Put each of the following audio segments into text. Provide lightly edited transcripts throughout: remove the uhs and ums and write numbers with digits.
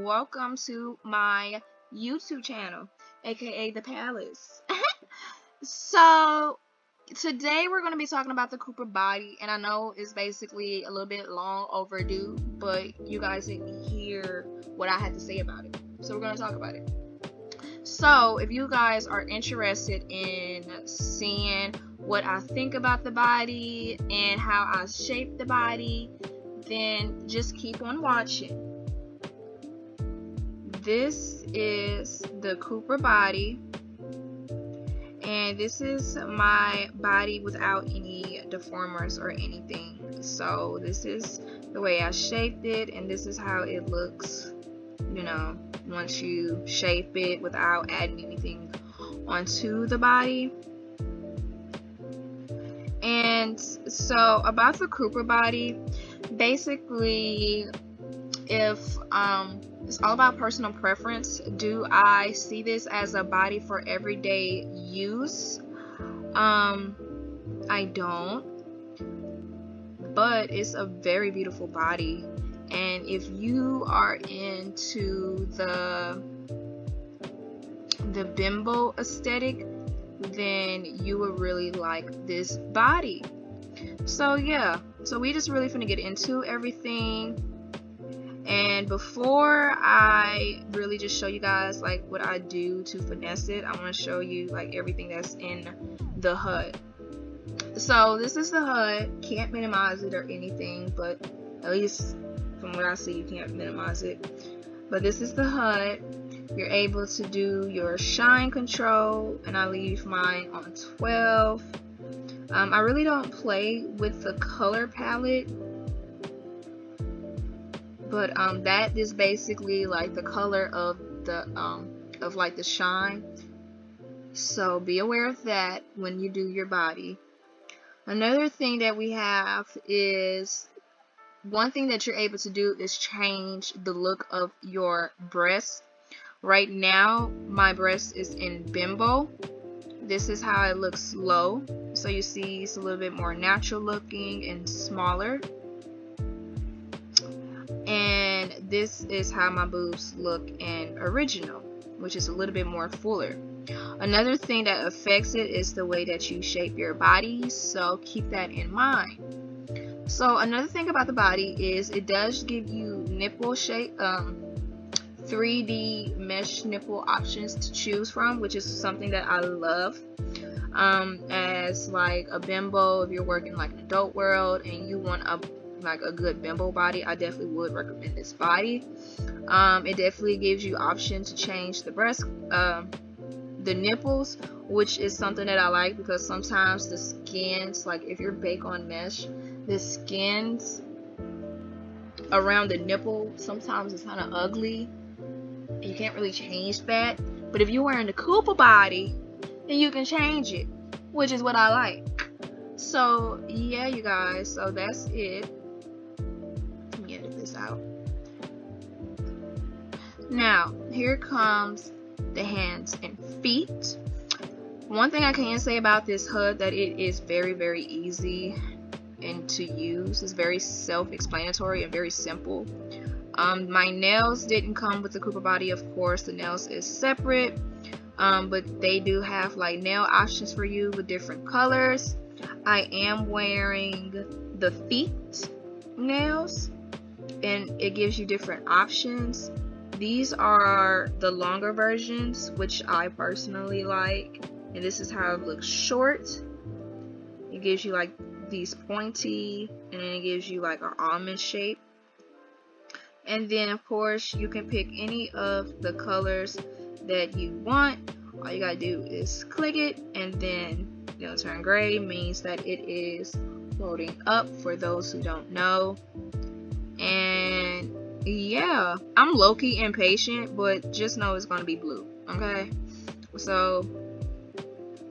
welcome to my YouTube channel, aka The Palace. So today we're going to be talking about the Kupra body, and I know it's basically a little bit long overdue, but you guys didn't hear what I had to say about it, so we're going to talk about it. So if you guys are interested in seeing what I think about the body and how I shape the body, then just keep on watching. This is the Kupra body, and this is my body without any deformers or anything. So this is the way I shaped it, and this is how it looks, you know, once you shape it without adding anything onto the body. And so about the Kupra body, basically, if it's all about personal preference. Do I see this as a body for everyday use? I don't, but it's a very beautiful body, and if you are into the bimbo aesthetic, then you would really like this body. So yeah, so we just really finna get into everything. And before I really just show you guys like what I do to finesse it, I want to show you like everything that's in the HUD. So this is the HUD. Can't minimize it or anything, but at least from what I see, you can't minimize it. But this is the HUD. You're able to do your shine control, and I leave mine on 12. I really don't play with the color palette, but that is basically like the color of the like the shine. So be aware of that when you do your body. Another thing that we have is, one thing that you're able to do is change the look of your breast. Right now my breast is in bimbo. This is how it looks low. So you see it's a little bit more natural looking and smaller. And this is how my boobs look in original, which is a little bit more fuller. Another thing that affects it is the way that you shape your body, so keep that in mind. So another thing about the body is it does give you nipple shape, 3D mesh nipple options to choose from, which is something that I love. As like a bimbo, if you're working like an adult world and you want a good bimbo body, I definitely would recommend this body. It definitely gives you option to change the breast, the nipples, which is something that I like, because sometimes the skins, like if you're baked on mesh, the skins around the nipple sometimes it's kind of ugly. You can't really change that, but if you're wearing the Kupra body, then you can change it, which is what I like. So yeah, you guys, so that's it. Let me edit this out. Now here comes the hands and feet. One thing I can say about this HUD, that it is very, very easy and to use. It's very self-explanatory and very simple. My nails didn't come with the Kupra body, of course. The nails is separate, but they do have like nail options for you with different colors. I am wearing the feet nails, and it gives you different options. These are the longer versions, which I personally like, and this is how it looks short. It gives you like these pointy, and then it gives you like an almond shape. And then of course you can pick any of the colors that you want. All you gotta do is click it, and then it'll turn gray. Means that it is loading up, for those who don't know. And yeah, I'm low-key impatient, but just know it's gonna be blue, okay? So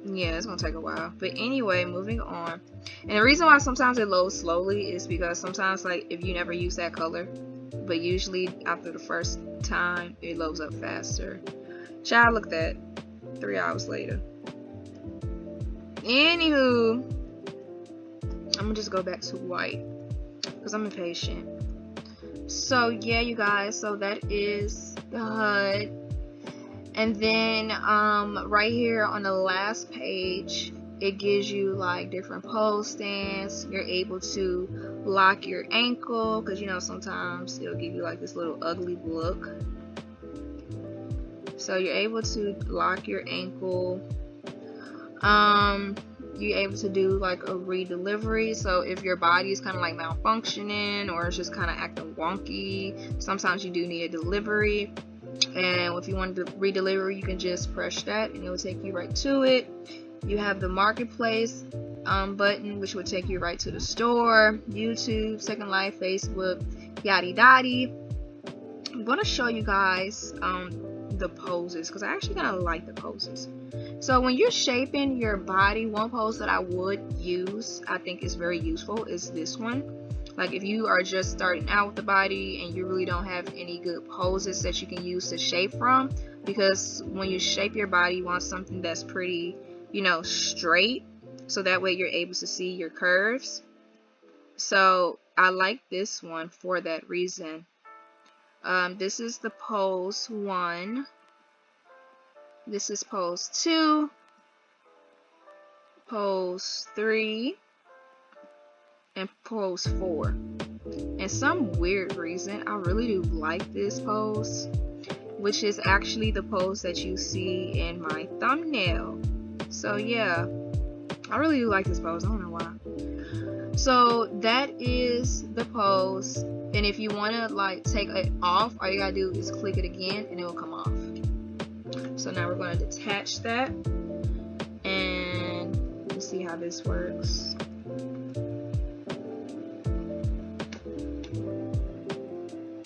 yeah, it's gonna take a while, but anyway, moving on. And the reason why sometimes it loads slowly is because sometimes, like, if you never use that color, but usually after the first time it loads up faster. Child, look at that, 3 hours later. Anywho, I'm gonna just go back to white because I'm impatient. So yeah, you guys, so that is the HUD. And then right here on the last page, it gives you like different pose stance. You're able to lock your ankle, because you know sometimes it'll give you like this little ugly look. So you're able to lock your ankle. You're able to do like a re-delivery. So if your body is kind of like malfunctioning or it's just kind of acting wonky, sometimes you do need a delivery. And if you want to re-deliver, you can just press that and it will take you right to it. You have the marketplace button, which will take you right to the store, YouTube, Second Life, Facebook, yada yada. I'm going to show you guys the poses, because I actually kind of like the poses. So when you're shaping your body, one pose that I would use, I think is very useful, is this one. Like if you are just starting out with the body and you really don't have any good poses that you can use to shape from, because when you shape your body, you want something that's pretty, you know, straight, so that way you're able to see your curves. So I like this one for that reason. This is the pose 1. This is pose 2, pose 3, and pose 4. And some weird reason, I really do like this pose, which is actually the pose that you see in my thumbnail. So yeah, I really do like this pose. I don't know why. So that is the pose, and if you want to like take it off, all you gotta do is click it again and it will come off. So now we're going to detach that, and let's see how this works.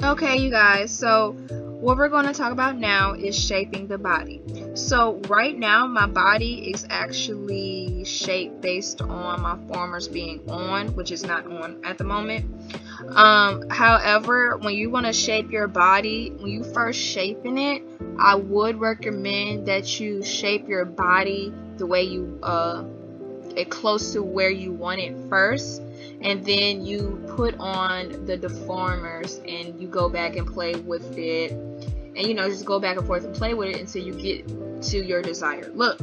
Okay, you guys, so what we're going to talk about now is shaping the body. So right now my body is actually shaped based on my formers being on, which is not on at the moment. However, when you want to shape your body, when you first shaping it, I would recommend that you shape your body the way you it close to where you want it first, and then you put on the Deformers and you go back and play with it, and you know, just go back and forth and play with it until you get to your desired look.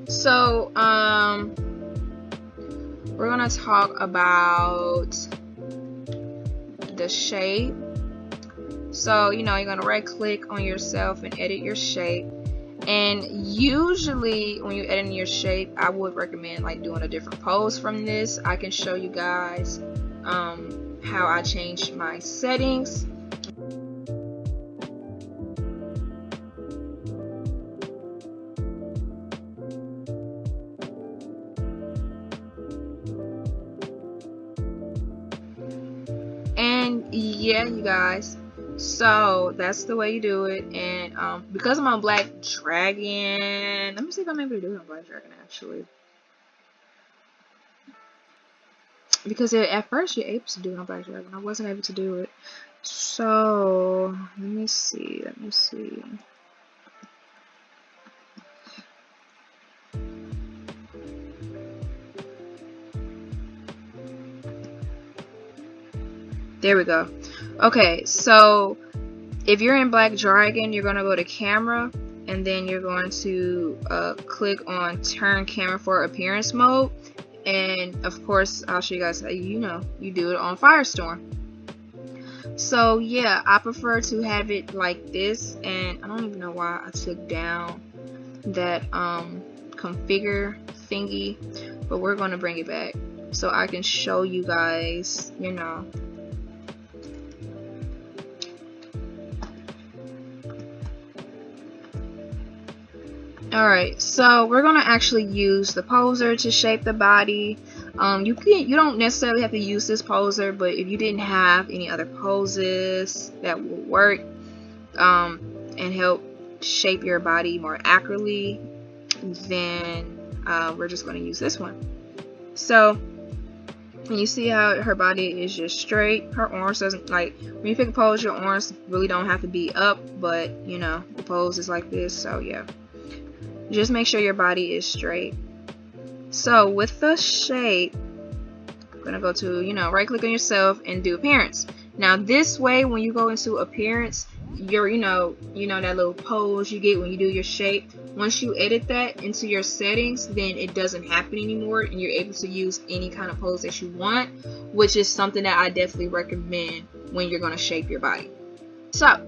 So we're gonna talk about the shape. So you know, you're gonna right click on yourself and edit your shape. And usually when you're editing your shape, I would recommend like doing a different pose from this. I can show you guys how I changed my settings. And yeah, you guys, so that's the way you do it. And because I'm on Black Dragon, let me see if I'm able to do it on Black Dragon actually, because at first you're able to do it on Black Dragon. I wasn't able to do it. So let me see. There we go. Okay, so if you're in Black Dragon, you're going to go to camera, and then you're going to click on turn camera for appearance mode. And of course, I'll show you guys how you do it on Firestorm. So yeah, I prefer to have it like this, and I don't even know why I took down that configure thingy, but we're going to bring it back so I can show you guys, you know. Alright, so we're going to actually use the poser to shape the body. You don't necessarily have to use this poser, but if you didn't have any other poses that will work and help shape your body more accurately, then we're just going to use this one. So you see how her body is just straight. Her arms doesn't, like, when you pick a pose, your arms really don't have to be up, but you know, the pose is like this. So yeah, just make sure your body is straight. So with the shape, I'm gonna go to, you know, right click on yourself and do appearance. Now this way, when you go into appearance, your you know that little pose you get when you do your shape, once you edit that into your settings, then it doesn't happen anymore, and you're able to use any kind of pose that you want, which is something that I definitely recommend when you're going to shape your body. So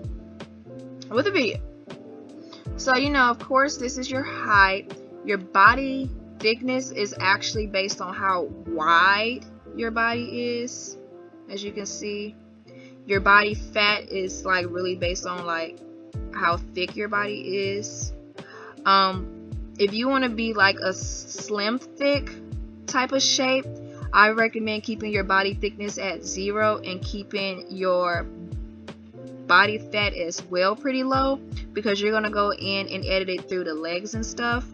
with the video, so of course, this is your height. Your body thickness is actually based on how wide your body is. As you can see, your body fat is like really based on like how thick your body is. If you want to be like a slim thick type of shape, I recommend keeping your body thickness at 0 and keeping your body fat as well pretty low, because you're gonna go in and edit it through the legs and stuff.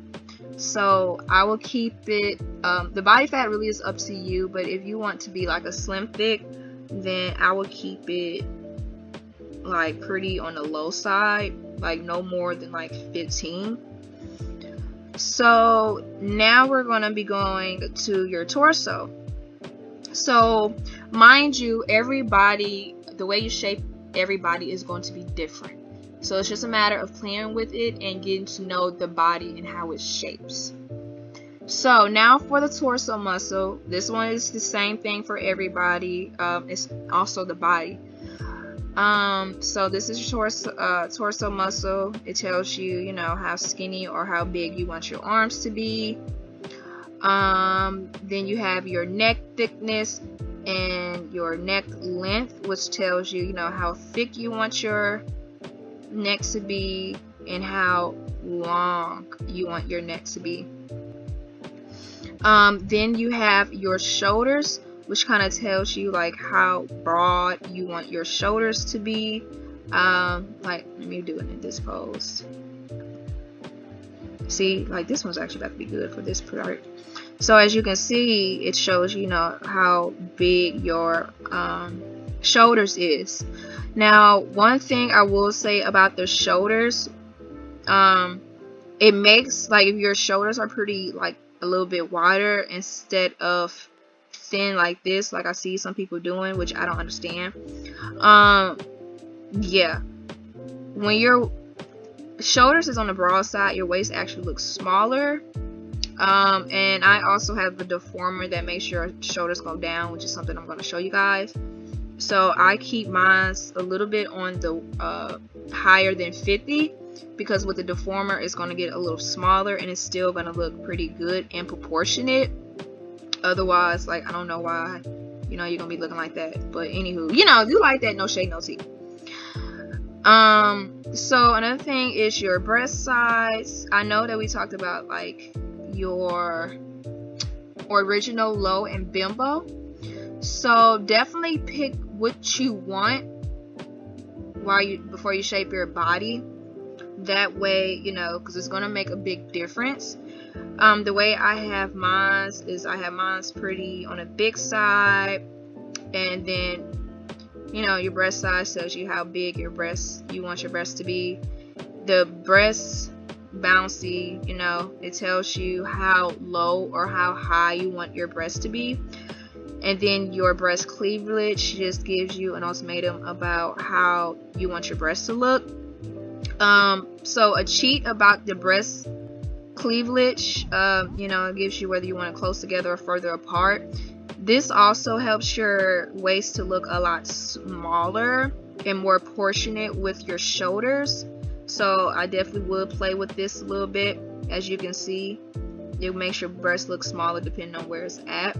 So I will keep it, the body fat really is up to you, but if you want to be like a slim thick, then I will keep it like pretty on the low side, like no more than like 15. So now we're going to be going to your torso. So mind you, everybody, the way you shape everybody is going to be different. So it's just a matter of playing with it and getting to know the body and how it shapes. So now for the torso muscle, this one is the same thing for everybody. It's also the body. So this is your torso muscle. It tells you, how skinny or how big you want your arms to be. Then you have your neck thickness and your neck length, which tells you, how thick you want your neck to be and how long you want your neck to be. Then you have your shoulders, which kind of tells you like how broad you want your shoulders to be. Like, let me do it in this pose. See, like this one's actually about to be good for this part. So as you can see, it shows how big your shoulders is. Now, one thing I will say about the shoulders, it makes, like, if your shoulders are pretty like a little bit wider instead of thin like this, like I see some people doing, which I don't understand. Yeah, when your shoulders is on the broad side, your waist actually looks smaller. And I also have the deformer that makes your shoulders go down, which is something I'm going to show you guys. So I keep mine a little bit on the higher than 50, because with the deformer it's going to get a little smaller and it's still going to look pretty good and proportionate. Otherwise, like, I don't know why you're gonna be looking like that, but anywho, you like that, no shade, no tea. So another thing is your breast size. I know that we talked about like your original, low, and bimbo, so definitely pick what you want before you shape your body. That way, because it's going to make a big difference. The way I have mine is I have mine pretty on a big side, and then your breast size tells you how big you want your breast to be. The breast bouncy, it tells you how low or how high you want your breast to be. And then your breast cleavage just gives you an ultimatum about how you want your breast to look. So a cheat about the breast cleavage, it gives you whether you want it close together or further apart. This also helps your waist to look a lot smaller and more proportionate with your shoulders. So I definitely would play with this a little bit. As you can see, it makes your breast look smaller depending on where it's at.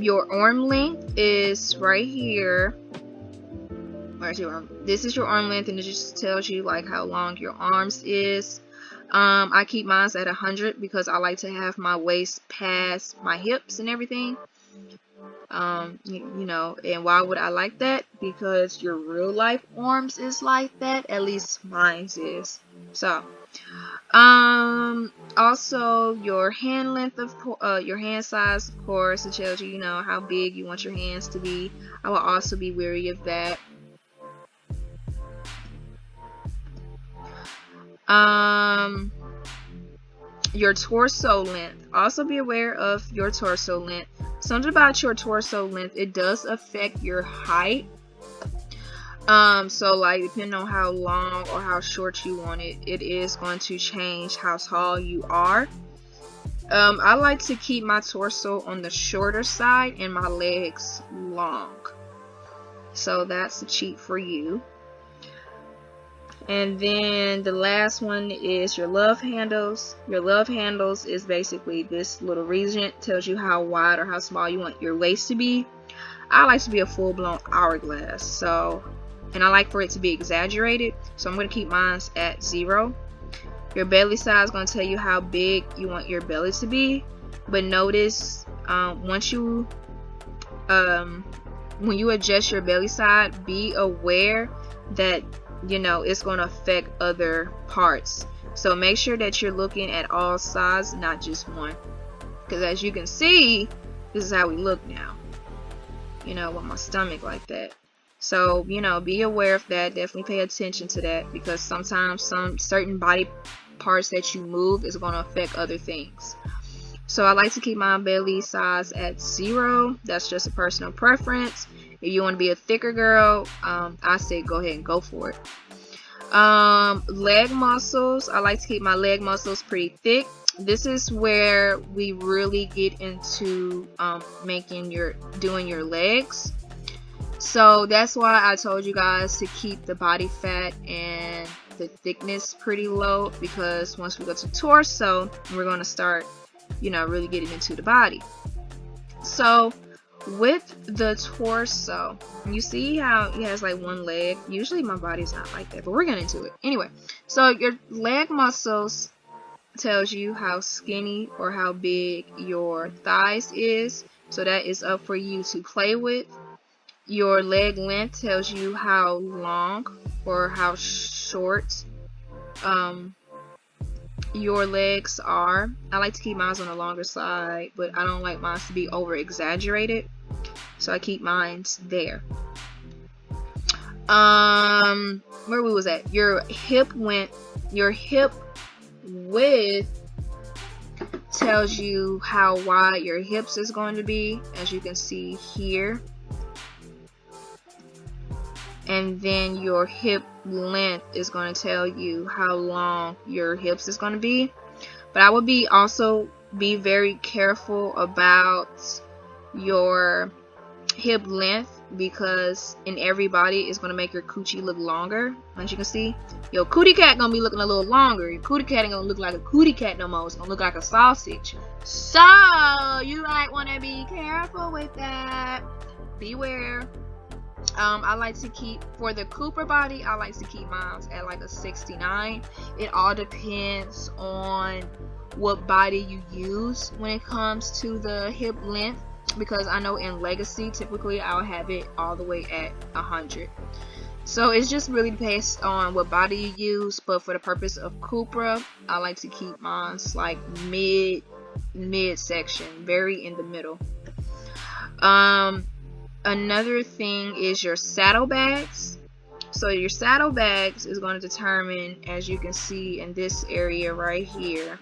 Your arm length is right here. Where's your arm? This is your arm length, and it just tells you like how long your arms is. I keep mine at 100 because I like to have my waist past my hips and everything. And why would I like that? Because your real life arms is like that. At least mine is. So, also your hand length your hand size, of course, it tells you, how big you want your hands to be. I will also be wary of that. Your torso length. Also be aware of your torso length. something about your torso length, it does affect your height. So like depending on how long or how short you want it, it is going to change how tall you are. I like to keep my torso on the shorter side and my legs long. So that's a cheat for you. And then the last one is your love handles. Your love handles is basically this little region, tells you how wide or how small you want your waist to be. I like to be a full-blown hourglass, so, and I like for it to be exaggerated, so I'm going to keep mine at 0. Your belly size is going to tell you how big you want your belly to be, but notice once you when you adjust your belly size, be aware that it's going to affect other parts. So make sure that you're looking at all sides, not just one, because as you can see, this is how we look now, with my stomach like that. So be aware of that. Definitely pay attention to that, because sometimes some certain body parts that you move is going to affect other things. So I like to keep my belly size at 0. That's just a personal preference. If you want to be a thicker girl, I say go ahead and go for it. Leg muscles, I like to keep my leg muscles pretty thick. This is where we really get into doing your legs. So that's why I told you guys to keep the body fat and the thickness pretty low, because once we go to torso, we're going to start really getting into the body. So with the torso, you see how it has like one leg. Usually my body's not like that, but we're getting into it anyway. So your leg muscles tells you how skinny or how big your thighs is, so that is up for you to play with. Your leg length tells you how long or how short your legs are. I like to keep mine on the longer side, but I don't like mine to be over exaggerated, so I keep mine there. Where we was at, your hip width tells you how wide your hips is going to be, as you can see here. And then your hip length is going to tell you how long your hips is going to be. But I would also be very careful about your hip length, because in everybody it's going to make your coochie look longer. As you can see, your cootie cat gonna be looking a little longer. Your cootie cat ain't gonna look like a cootie cat no more. It's gonna look like a sausage. So you might want to be careful with that. Beware. I like to keep, for the Kupra body, I like to keep mine at like a 69. It all depends on what body you use when it comes to the hip length, because I know in Legacy typically I'll have it all the way at 100. So it's just really based on what body you use, but for the purpose of Kupra, I like to keep mine like mid section, very in the middle. Another thing is your saddlebags. So your saddlebags is going to determine, as you can see in this area right here,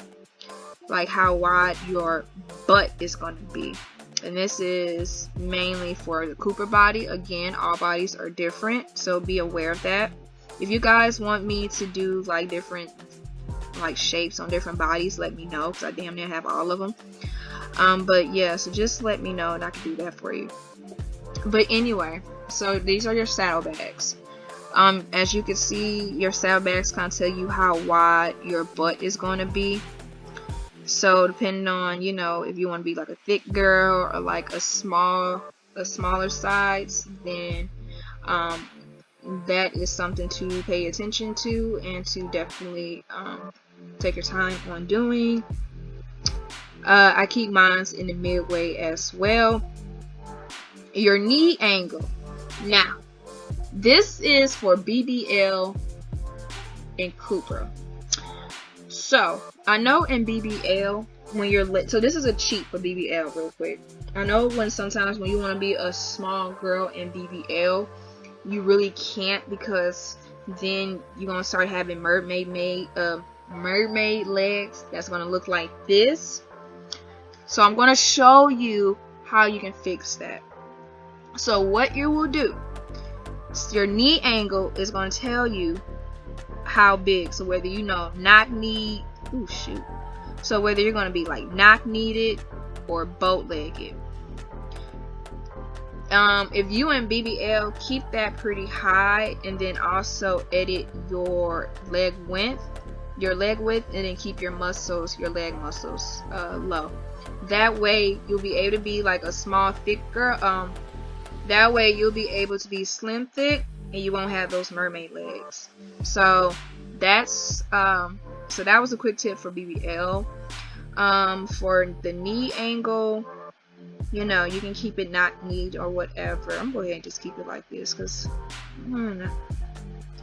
like how wide your butt is going to be. And this is mainly for the Kupra body. Again, all bodies are different, so be aware of that. If you guys want me to do like different like shapes on different bodies, let me know, because I damn near have all of them. But yeah, so just let me know and I can do that for you. But anyway, so these are your saddlebags. As you can see, your saddlebags kind of tell you how wide your butt is going to be. So depending on, if you want to be like a thick girl or like a smaller size, then that is something to pay attention to and to definitely take your time on doing. I keep mine in the midway as well. Your knee angle. Now, this is for BBL and Kupra. So, I know in BBL, when you're so this is a cheat for BBL real quick. I know sometimes when you want to be a small girl in BBL, you really can't, because then you're going to start having mermaid legs that's going to look like this. So I'm going to show you how you can fix that. So what you will do, your knee angle is going to tell you how big. So whether knock knee, so whether you're going to be like knock kneed or boat legged. If you in BBL, keep that pretty high, and then also edit your leg width, and then keep your leg muscles low. That way you'll be able to be like a small thick girl. That way you'll be able to be slim thick, and you won't have those mermaid legs. So that's so that was a quick tip for BBL. For the knee angle, you can keep it not kneed or whatever. I'm going to go ahead and just keep it like this, because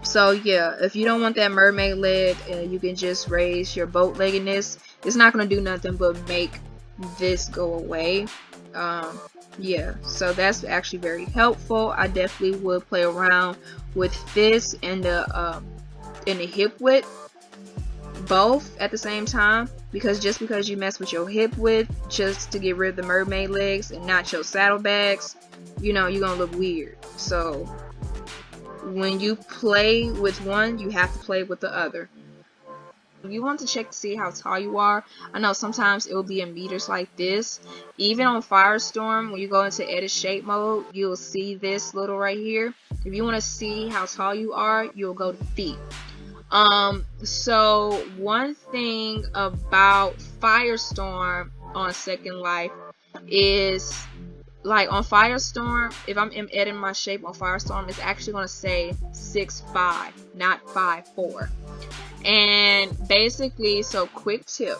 so yeah, if you don't want that mermaid leg, you can just raise your boat leggedness. It's not going to do nothing but make this go away. Yeah, so that's actually very helpful. I definitely would play around with this and the hip width both at the same time, because just because you mess with your hip width just to get rid of the mermaid legs and not your saddlebags, you're gonna look weird. So when you play with one, you have to play with the other. If you want to check to see how tall you are, I know sometimes it will be in meters like this. Even on Firestorm, when you go into edit shape mode, you'll see this little right here. If you want to see how tall you are, you'll go to feet. So one thing about Firestorm on Second Life is, like on Firestorm, if I'm editing my shape on Firestorm, it's actually going to say 6'5", not 5'4". And basically, so quick tip.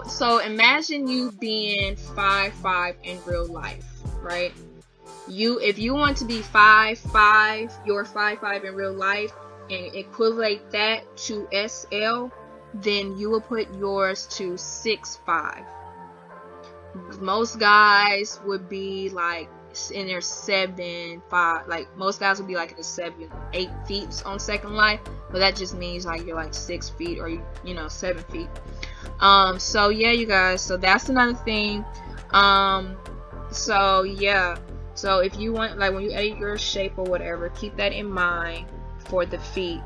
So imagine you being 5'5" in real life, right? If you want to be 5'5", you're 5'5" in real life, and equivalent that to SL, then you will put yours to 6'5". Most guys would be like in their 7'5", like most guys would be like in the 7-8 feet on Second Life, but that just means like you're like 6 feet or 7 feet. So yeah, you guys, so that's another thing. So yeah, so if you want, like when you edit your shape or whatever, keep that in mind for the feet.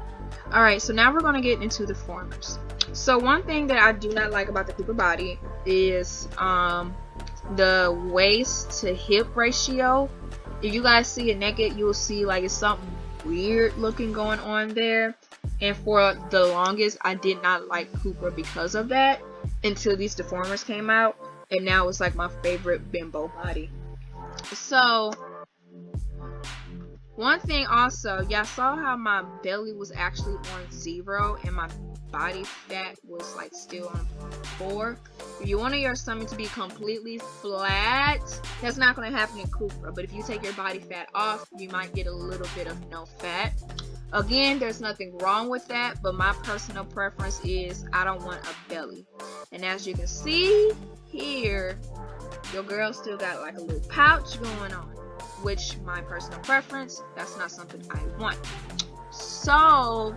Alright, so now we're going to get into the Deformers. So one thing that I do not like about the Kupra body is the waist to hip ratio. If you guys see it naked, you will see like it's something weird looking going on there. And for the longest, I did not like Kupra because of that, until these Deformers came out, and now it's like my favorite bimbo body. So one thing also, y'all saw how my belly was actually on 0 and my body fat was like still on 4. If you want your stomach to be completely flat, that's not going to happen in Kupra. But if you take your body fat off, you might get a little bit of no fat. Again, there's nothing wrong with that, but my personal preference is I don't want a belly. And as you can see here, your girl still got like a little pouch going on, which my personal preference, that's not something I want. So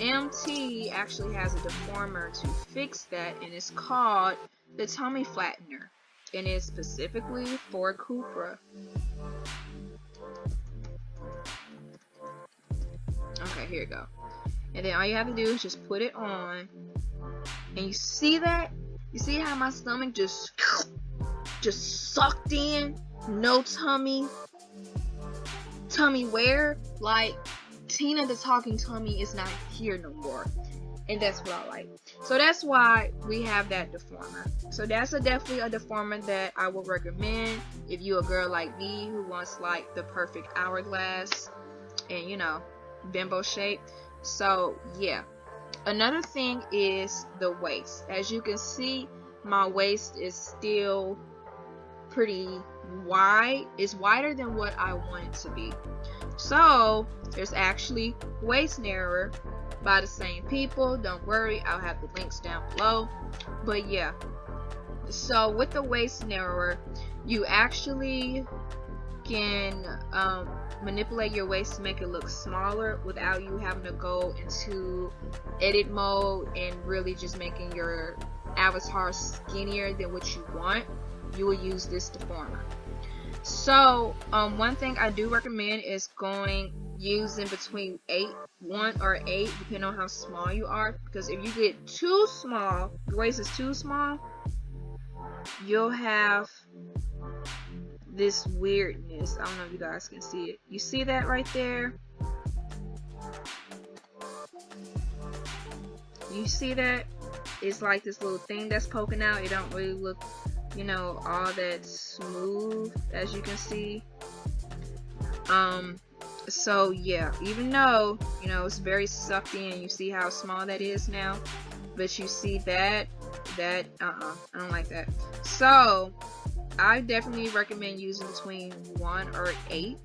MT actually has a deformer to fix that, and it's called the tummy flattener, and it's specifically for Kupra. Okay, here you go. And then all you have to do is just put it on, and you see that? You see how my stomach just sucked in? No tummy wear. Like, Tina the talking tummy is not here no more, and that's what I like. So that's why we have that deformer. So that's definitely a deformer that I would recommend if you a girl like me who wants like the perfect hourglass and bimbo shape. So yeah, another thing is the waist. As you can see, my waist is still pretty wide. It's wider than what I want it to be. So there's actually waist narrower by the same people. Don't worry, I'll have the links down below. But yeah, so with the waist narrower, you actually can manipulate your waist to make it look smaller without you having to go into edit mode and really just making your avatar skinnier than what you want, you will use this deformer. So one thing I do recommend is using between 1 or 8, depending on how small you are, because if you get too small, your waist is too small, you'll have this weirdness. I don't know if you guys can see it. You see that right there? You see that? It's like this little thing that's poking out. It don't really look, you know, all that smooth, as you can see. So yeah, even though, you know, it's very sucked in, you see how small that is now, but you see that I don't like that. So I definitely recommend using between 1 or 8.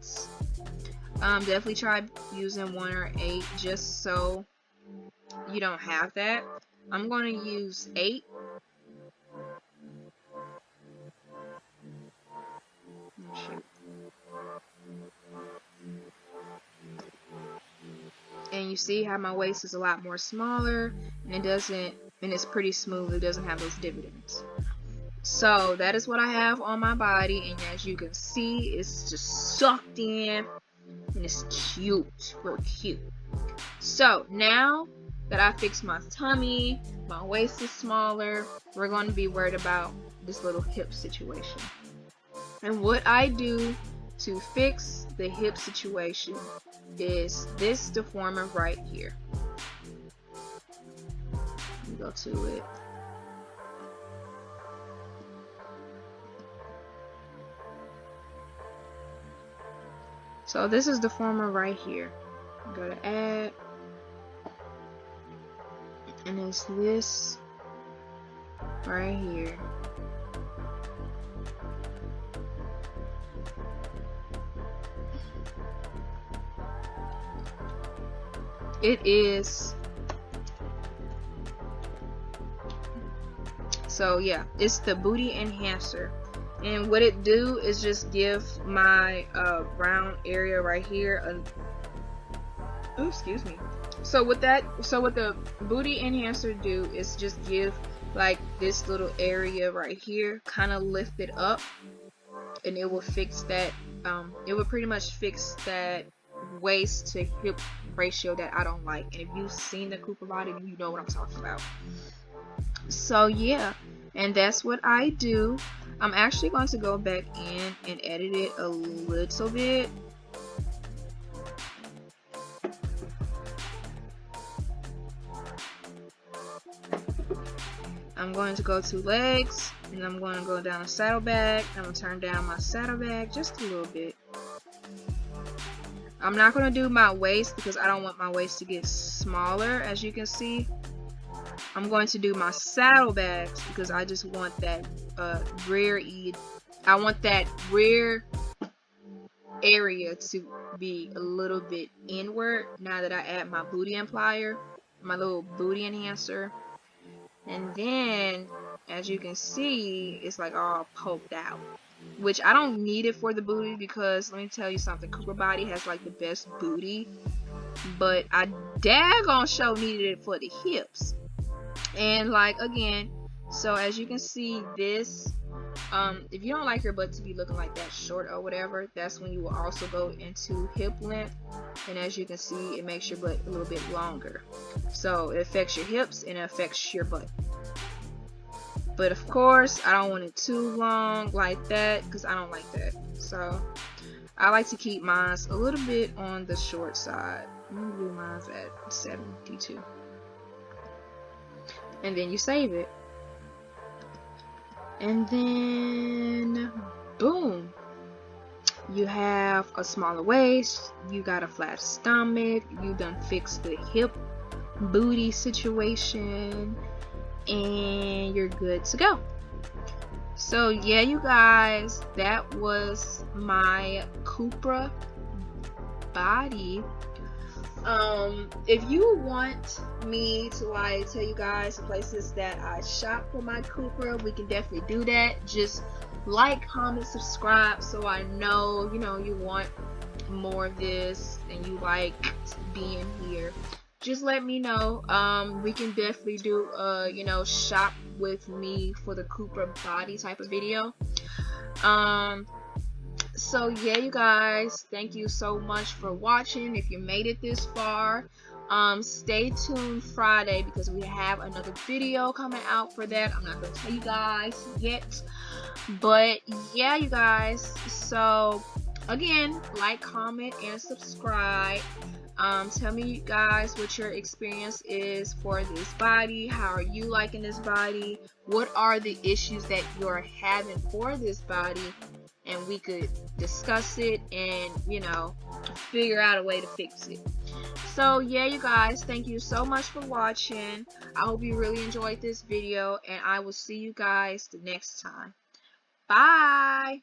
Definitely try using 1 or 8 just so you don't have that. I'm going to use 8. And you see how my waist is a lot more smaller, and it's pretty smooth. It doesn't have those dividends. So that is what I have on my body, and as you can see, it's just sucked in, and it's cute, real cute. So now that I fixed my tummy, my waist is smaller, we're going to be worried about this little hip situation. And what I do to fix the hip situation is this deformer right here. Let me go to it. So this is deformer right here. Go to add, and it's this right here. It is, so yeah, it's the booty enhancer, and what it do is just give my round area right here oh, excuse me. So what the booty enhancer do is just give like this little area right here, kind of lift it up, and it will fix that. It will pretty much fix that waist to hip ratio that I don't like. And if you've seen the Kupra body, you know what I'm talking about. So yeah, and that's what I do. I'm actually going to go back in and edit it a little bit. I'm going to go to legs, and I'm going to go down saddlebag. I'm going to turn down my saddlebag just a little bit. I'm not going to do my waist because I don't want my waist to get smaller, as you can see. I'm going to do my saddlebags because I just want that rear area to be a little bit inward now that I add my booty amplier, my little booty enhancer. And then, as you can see, it's like all poked out, which I don't need it for the booty because let me tell you something, Kupra body has like the best booty, but I daggone sure needed it for the hips. And like again, so as you can see, this if you don't like your butt to be looking like that short or whatever, that's when you will also go into hip length. And as you can see, it makes your butt a little bit longer, so it affects your hips and it affects your butt. But of course, I don't want it too long like that because I don't like that. So I like to keep mine a little bit on the short side. I'm gonna do mine at 72. And then you save it. And then boom, you have a smaller waist, you got a flat stomach, you done fixed the hip booty situation, and you're good to go. So yeah, you guys, that was my Kupra body. If you want me to like tell you guys the places that I shop for my Kupra, we can definitely do that. Just like, comment, subscribe so I know, you know, you want more of this and you like being here. just let me know. We can definitely do you know, shop with me for the Kupra body type of video. So yeah, you guys, thank you so much for watching. If you made it this far, stay tuned Friday because we have another video coming out for that. I'm not gonna tell you guys yet, but yeah, you guys, so again, like, comment, and subscribe. Tell me, guys, what your experience is for this body. How are you liking this body? What are the issues that you're having for this body? And we could discuss it and, you know, figure out a way to fix it. So yeah, you guys, thank you so much for watching. I hope you really enjoyed this video, and I will see you guys the next time. Bye.